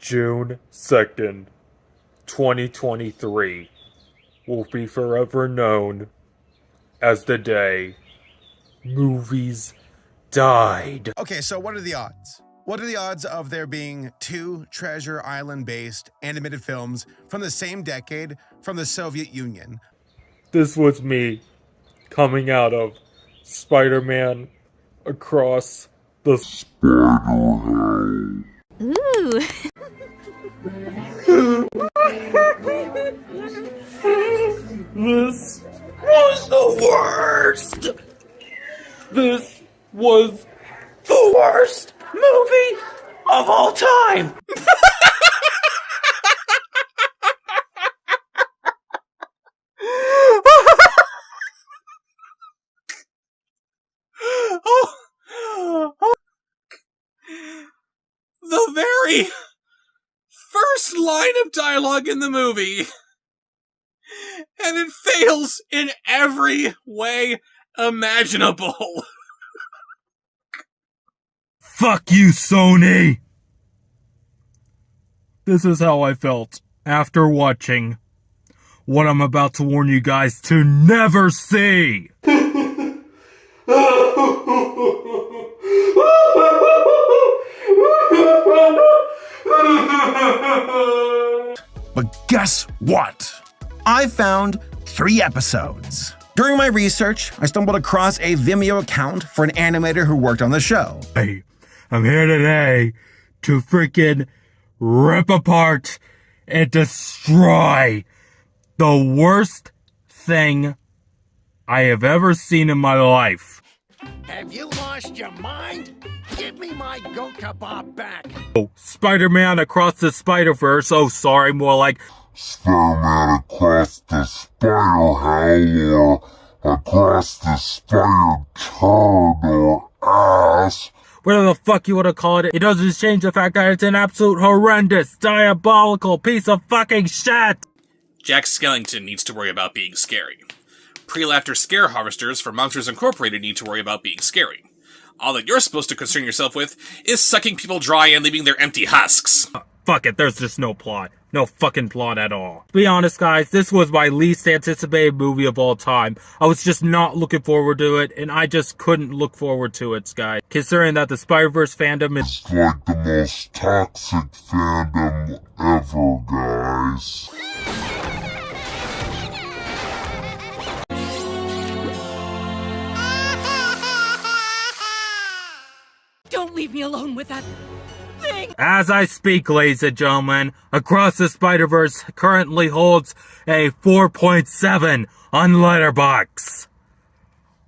June 2nd, 2023 will be forever known as the day movies died. Okay, so what are the odds? What are the odds of there being two Treasure Island-based animated films from the same decade from the Soviet Union? This was me coming out of Spider-Man Across the Spiderverse. Ooh. This was the worst! This was the worst movie of all time! The very first line of dialogue in the movie, and it fails in every way imaginable. Fuck you, Sony! This is how I felt after watching what I'm about to warn you guys to never see! But guess what? I found 3 episodes. During my research, I stumbled across a Vimeo account for an animator who worked on the show. Hey, I'm here today to freaking rip apart and destroy the worst thing I have ever seen in my life. Have you lost your mind? Give me my goat kebab back. Oh, Spider-Man Across the Spiderverse. Oh, sorry, more like Spider-Man Across the Spider-Hole or Across the Spider-Turd or Ass. whatever the fuck you want to call it. It doesn't change the fact that it's an absolute horrendous, diabolical piece of fucking shit. Jack Skellington needs to worry about being scary. Pre-laughter scare harvesters for Monsters Incorporated need to worry about being scary. All that you're supposed to concern yourself with is sucking people dry and leaving their empty husks. Fuck it, there's just no plot. No fucking plot at all. To be honest, guys, this was my least anticipated movie of all time. I was just not looking forward to it, and I just couldn't look forward to it, guys. Considering that the Spider-Verse fandom is It's like the most toxic fandom ever, guys. Don't leave me alone with that thing! As I speak, ladies and gentlemen, Across the Spider-Verse currently holds a 4.7 on Letterboxd.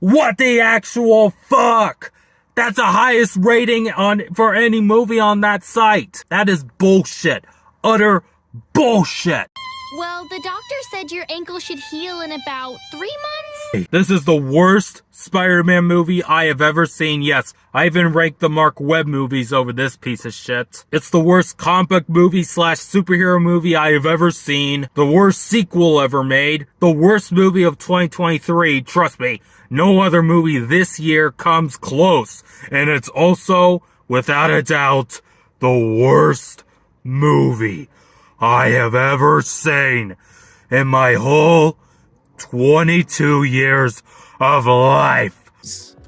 What the actual fuck? That's the highest rating for any movie on that site. That is bullshit. Utter bullshit. Well, the doctor said your ankle should heal in about 3 months? This is the worst Spider-Man movie I have ever seen. Yes, I even ranked the Mark Webb movies over this piece of shit. It's the worst comic book movie / superhero movie I have ever seen. The worst sequel ever made. The worst movie of 2023. Trust me, no other movie this year comes close. And it's also, without a doubt, the worst movie I have ever seen in my whole 22 years of life.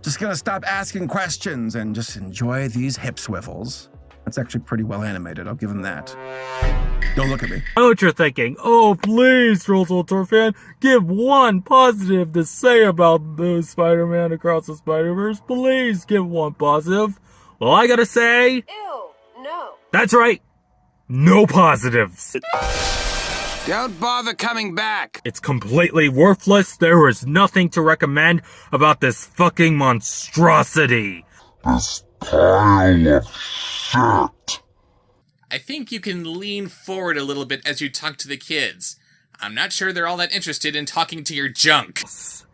Just gonna stop asking questions and just enjoy these hip swivels. That's actually pretty well animated, I'll give him that. Don't look at me. I know what you're thinking. Oh, please, Trollsworldtourfan, give one positive to say about the Spider-Man Across the Spider-Verse. Please give one positive. Well, I gotta say... Ew, no. That's right. No positives. Don't bother coming back. It's completely worthless. There is nothing to recommend about this fucking monstrosity. This pile of shit. I think you can lean forward a little bit as you talk to the kids. I'm not sure they're all that interested in talking to your junk.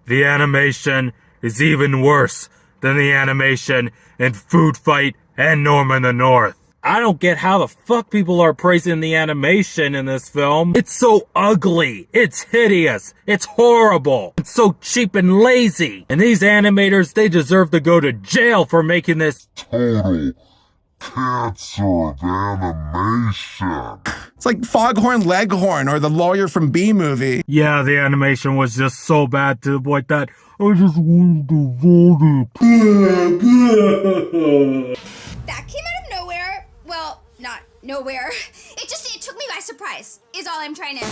The animation is even worse than the animation in Food Fight and Norman the North. I don't get how the fuck people are praising the animation in this film. It's so ugly. It's hideous. It's horrible. It's so cheap and lazy. And these animators, they deserve to go to jail for making this Total cancer of animation. It's like Foghorn Leghorn or the lawyer from B movie. Yeah, the animation was just so bad to the point that I just wanted to vomit. That came out of nowhere. Well, not nowhere. It took me by surprise, is all I'm trying to...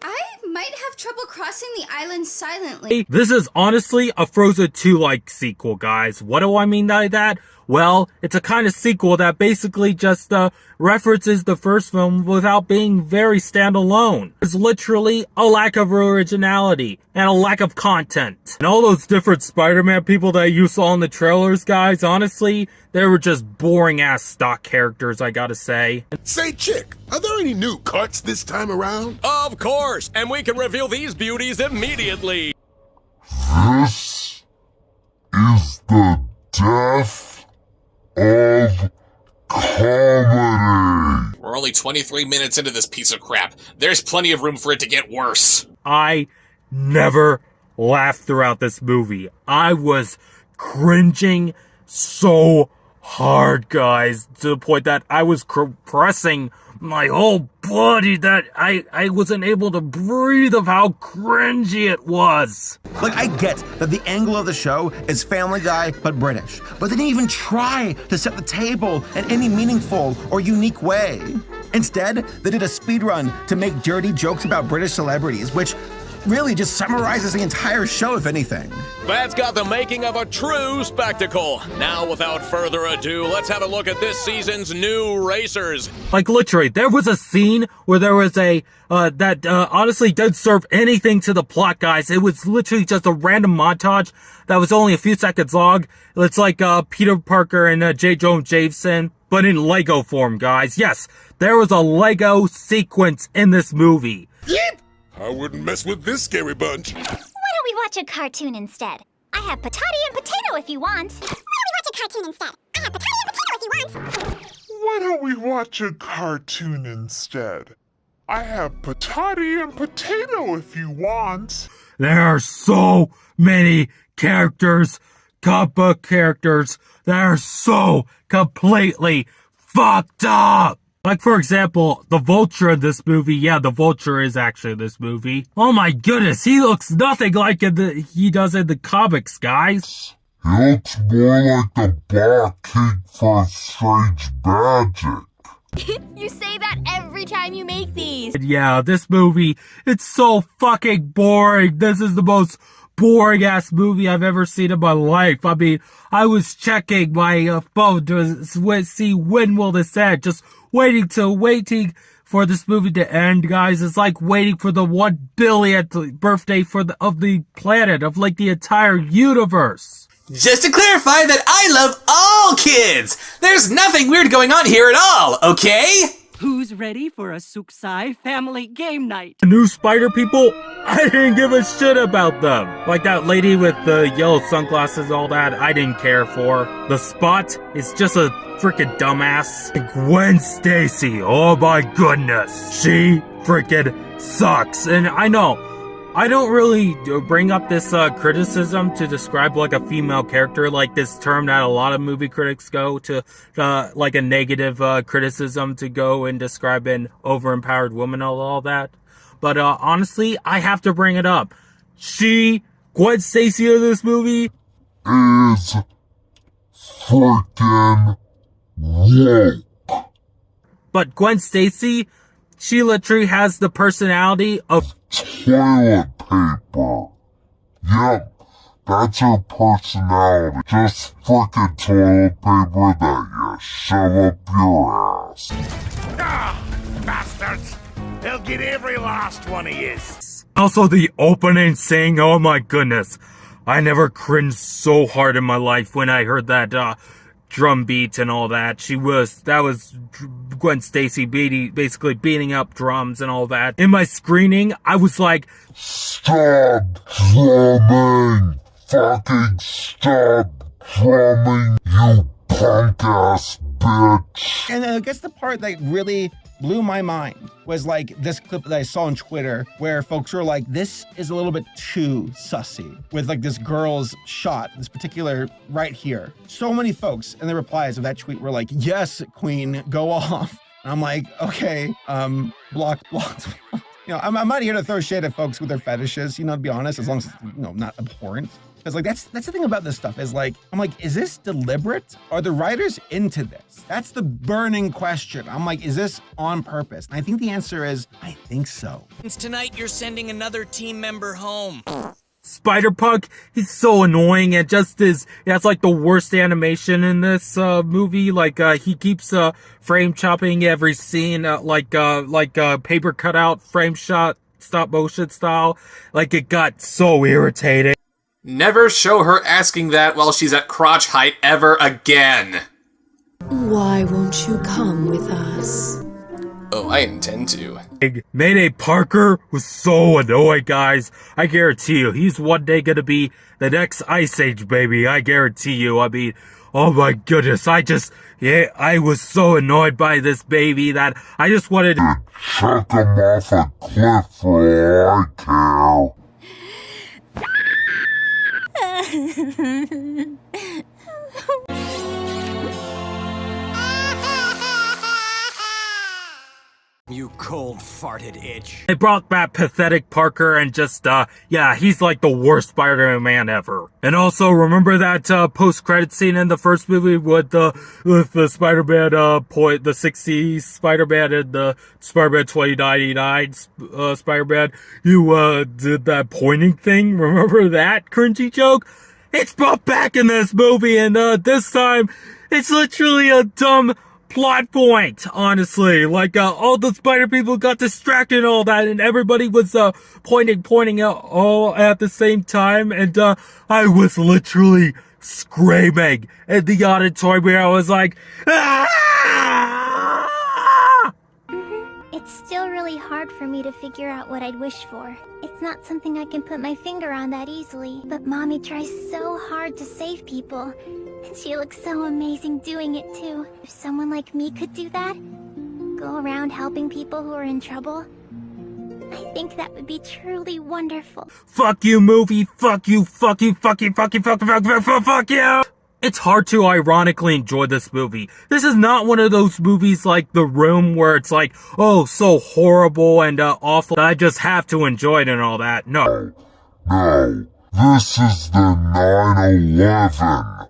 I might have trouble crossing the island silently. This is honestly a Frozen 2-like sequel, guys. What do I mean by that? Well, it's a kind of sequel that basically just references the first film without being very standalone. It's literally a lack of originality and a lack of content. And all those different Spider-Man people that you saw in the trailers, guys, honestly, they were just boring-ass stock characters, I gotta say. Say, Chick, are there any new cuts this time around? Of course, and we can reveal these beauties immediately. This is the death of comedy. We're only 23 minutes into this piece of crap. There's plenty of room for it to get worse. I never laughed throughout this movie. I was cringing so hard, guys, to the point that I was compressing my whole body that I wasn't able to breathe of how cringy it was. Like, I get that the angle of the show is Family Guy, but British. But they didn't even try to set the table in any meaningful or unique way. Instead, they did a speedrun to make dirty jokes about British celebrities, which really just summarizes the entire show, if anything. That's got the making of a true spectacle. Now, without further ado, let's have a look at this season's new racers. Like, literally, there was a scene where there was a, that honestly didn't serve anything to the plot, guys. It was literally just a random montage that was only a few seconds long. It's like, Peter Parker and, J. Jonah Jameson, but in Lego form, guys. Yes, there was a Lego sequence in this movie. Yep! I wouldn't mess with this scary bunch. Why don't we watch a cartoon instead? I have patati and potato if you want. Why don't we watch a cartoon instead? I have patati and potato if you want. Why don't we watch a cartoon instead? I have patati and potato if you want. There are so many characters, comic book characters, that are so completely fucked up. Like, for example, the Vulture in this movie. Yeah, the Vulture is actually in this movie. Oh my goodness, he looks nothing like he does in the comics, guys. He looks more like the barkeep for Strange Magic. You say that every time you make these. Yeah, this movie, it's so fucking boring. This is the most boring-ass movie I've ever seen in my life. I mean, I was checking my phone to see when will this end. Just waiting for this movie to end, guys. It's like waiting for the 1 billionth birthday of the planet, of like the entire universe. Just to clarify that I love all kids! There's nothing weird going on here at all, okay? Who's ready for a Suksai family game night? The new spider people, I didn't give a shit about them. Like that lady with the yellow sunglasses, all that, I didn't care for. The Spot is just a freaking dumbass. And Gwen Stacy, oh my goodness. She freaking sucks. And I know, I don't really bring up this criticism to describe like a female character, like this term that a lot of movie critics go to, like a negative criticism to go and describe an over-empowered woman and all that. But honestly, I have to bring it up. Gwen Stacy in this movie is freaking woke. But Gwen Stacy, she literally has the personality of toilet paper. Yep, that's her personality. Just freaking toilet paper that you shove up your ass. Ah, bastards! They'll get every last one of you. Also the opening scene, oh my goodness. I never cringed so hard in my life when I heard that drum beat and all that. That was Gwen Stacy basically beating up drums and all that. In my screening, I was like, stop drumming! Fucking stop drumming, you punk ass bitch! And I guess the part that really blew my mind was like this clip that I saw on Twitter where folks were like, this is a little bit too sussy with like this girl's shot, this particular right here. So many folks in the replies of that tweet were like, yes, queen, go off. And I'm like, okay, blocked. You know, I'm not here to throw shade at folks with their fetishes, you know, to be honest, as long as it's, you know, not abhorrent. Because like that's the thing about this stuff is like, I'm like, is this deliberate? Are the writers into this? That's the burning question. I'm like, is this on purpose? And I think the answer is, I think so. Tonight you're sending another team member home. Spider-Punk, he's so annoying and just that's like the worst animation in this movie. Like he keeps frame chopping every scene like paper cutout frame shot stop motion style. Like it got so irritating. Never show her asking that while she's at crotch height ever again. Why won't you come with us? Oh, I intend to. Mayday Parker was so annoying, guys. I guarantee you, he's one day gonna be the next Ice Age baby. I guarantee you. I mean, oh my goodness, I was so annoyed by this baby that I just wanted to chuck him off a cliff for all I care. You cold-farted itch. They brought back pathetic Parker and just, he's like the worst Spider-Man ever. And also, remember that, post-credit scene in the first movie with the Spider-Man, the 60s Spider-Man and the Spider-Man 2099, Spider-Man? You, did that pointing thing? Remember that cringy joke? It's brought back in this movie, and, this time, it's literally a dumb plot point, honestly. Like, all the spider people got distracted and all that, and everybody was, pointing out all at the same time, and, I was literally screaming in the auditorium. I was like, ah! It's still really hard for me to figure out what I'd wish for. It's not something I can put my finger on that easily, but Mommy tries so hard to save people. And she looks so amazing doing it too. If someone like me could do that, go around helping people who are in trouble, I think that would be truly wonderful. Fuck you, movie. Fuck you. Fuck you. Fuck you. Fuck you. Fuck you. Fuck you. Fuck you. It's hard to ironically enjoy this movie. This is not one of those movies like The Room where it's like, oh, so horrible and awful. I just have to enjoy it and all that. No. No. This is the 9/11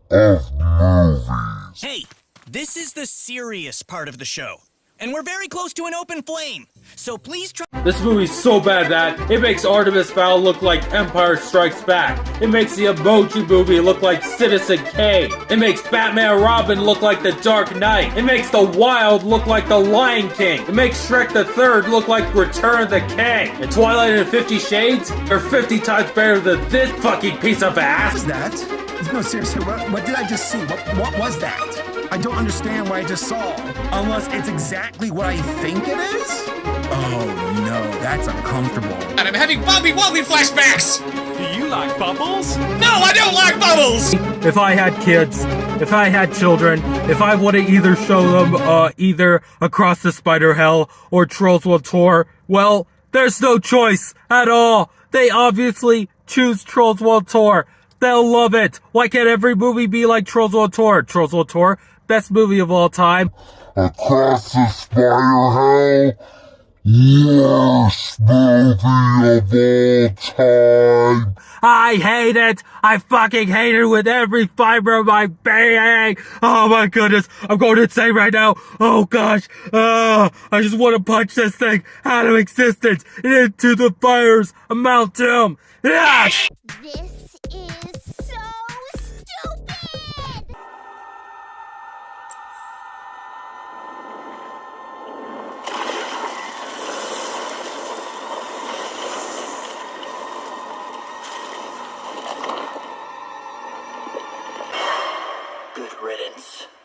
of movies. Hey, this is the serious part of the show, and we're very close to an open flame, so please try— This movie's so bad that it makes Artemis Fowl look like Empire Strikes Back. It makes the Emoji Movie look like Citizen Kane. It makes Batman and Robin look like The Dark Knight. It makes The Wild look like The Lion King. It makes Shrek the Third look like Return of the King. And Twilight and 50 Shades are 50 times better than this fucking piece of ass. What was that? No, seriously, what did I just see? What was that? I don't understand what I just saw. Unless it's exactly what I think it is? Oh no, that's uncomfortable. And I'm having Bobby-Wobbly flashbacks! Do you like bubbles? No, I don't like bubbles! If I had kids, if I had children, if I would have either show them, either Across the Spider Hell or Trollsworld Tour, well, there's no choice at all. They obviously choose Trollsworld Tour. They'll love it. Why can't every movie be like Trollsworld Tour? Trollsworld Tour, best movie of all time. Across the Spider Hell, worst movie of all time. I hate it. I fucking hate it with every fiber of my being. Oh my goodness. I'm going insane right now. Oh gosh. I just want to punch this thing out of existence and into the fires of Mount Doom. Yes! This is so